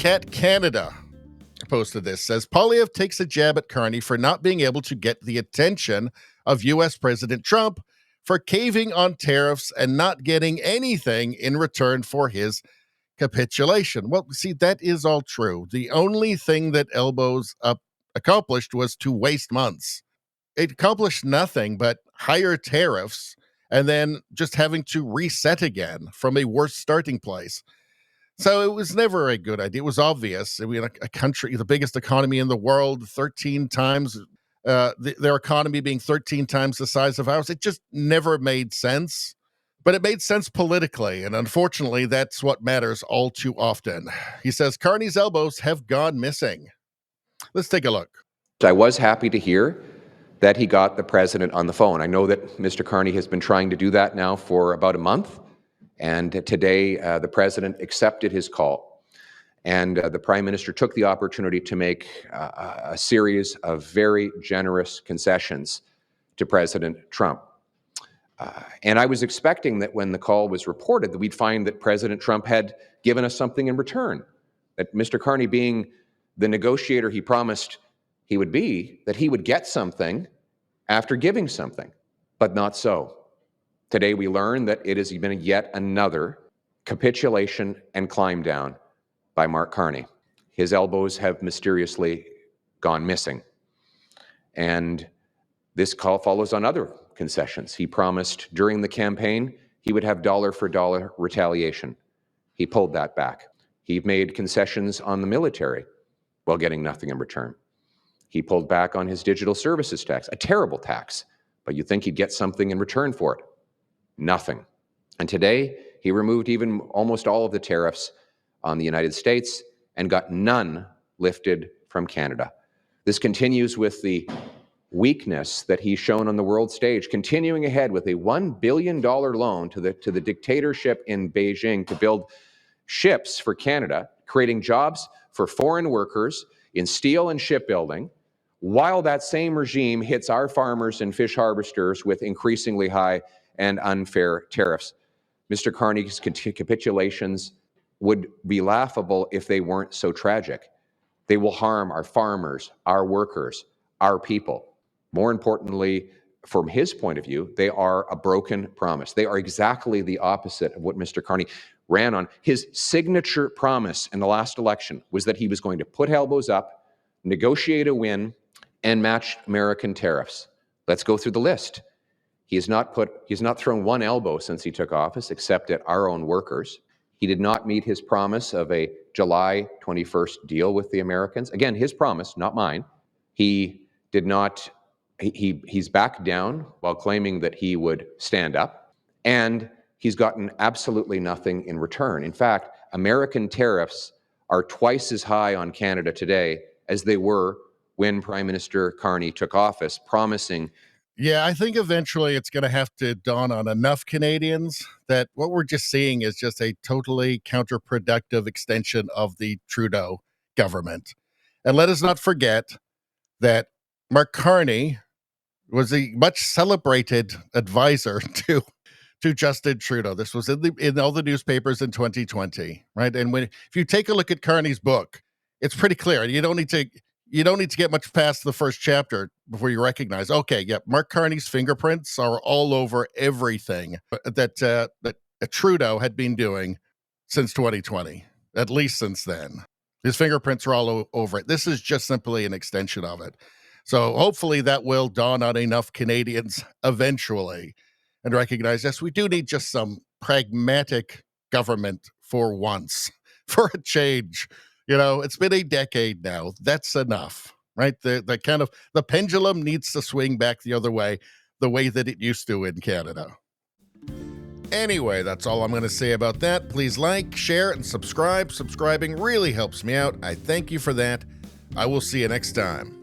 Cat Canada posted this, says Poilievre takes a jab at Carney for not being able to get the attention of U.S. President Trump for caving on tariffs and not getting anything in return for his capitulation. Well, see, that is all true. The only thing that Elbows Up accomplished was to waste months. It accomplished nothing but higher tariffs and then just having to reset again from a worse starting place. So it was never a good idea. It was obvious. I mean, a country, the biggest economy in the world, 13 times, their economy being 13 times the size of ours. It just never made sense. But it made sense politically, and unfortunately, that's what matters all too often. He says Carney's elbows have gone missing. Let's take a look. I was happy to hear that he got the president on the phone. I know that Mr. Carney has been trying to do that now for about a month. And today, the president accepted his call. And the prime minister took the opportunity to make a series of very generous concessions to President Trump. And I was expecting that when the call was reported, that we'd find that President Trump had given us something in return. That Mr. Carney, being the negotiator he promised he would be, that he would get something after giving something. But not so. Today we learn that it has been yet another capitulation and climb down by Mark Carney. His elbows have mysteriously gone missing. And this call follows on other concessions. He promised during the campaign he would have dollar-for-dollar retaliation. He pulled that back. He made concessions on the military while getting nothing in return. He pulled back on his digital services tax, a terrible tax, but you'd think he'd get something in return for it. Nothing. And today, he removed even almost all of the tariffs on the United States and got none lifted from Canada. This continues with the weakness that he's shown on the world stage, continuing ahead with a $1 billion loan to the dictatorship in Beijing to build ships for Canada, creating jobs for foreign workers in steel and shipbuilding, while that same regime hits our farmers and fish harvesters with increasingly high and unfair tariffs. Mr. Carney's capitulations would be laughable if they weren't so tragic. They will harm our farmers, our workers, our people. More importantly, from his point of view, they are a broken promise. They are exactly the opposite of what Mr. Carney ran on. His signature promise in the last election was that he was going to put elbows up, negotiate a win, and match American tariffs. Let's go through the list. He's not thrown one elbow since he took office, except at our own workers. He did not meet his promise of a July 21st deal with the Americans. Again, his promise, not mine. He did not, he's backed down while claiming that he would stand up, and he's gotten absolutely nothing in return. In fact, American tariffs are twice as high on Canada today as they were when Prime Minister Carney took office, promising. Yeah, I think eventually it's going to have to dawn on enough Canadians that what we're just seeing is just a totally counterproductive extension of the Trudeau government. And let us not forget that Mark Carney was a much celebrated advisor to Justin Trudeau. This was in all the newspapers in 2020, right? And if you take a look at Carney's book, it's pretty clear. You don't need to get much past the first chapter before you recognize, okay, yeah, Mark Carney's fingerprints are all over everything that Trudeau had been doing since 2020, at least since then. His fingerprints are all over it. This is just simply an extension of it. So hopefully that will dawn on enough Canadians eventually and recognize, yes, we do need just some pragmatic government for once, for a change. You know, it's been a decade now. That's enough, right? The pendulum needs to swing back the other way, the way that it used to in Canada. Anyway, that's all I'm going to say about that. Please like, share, and subscribe. Subscribing really helps me out. I thank you for that. I will see you next time.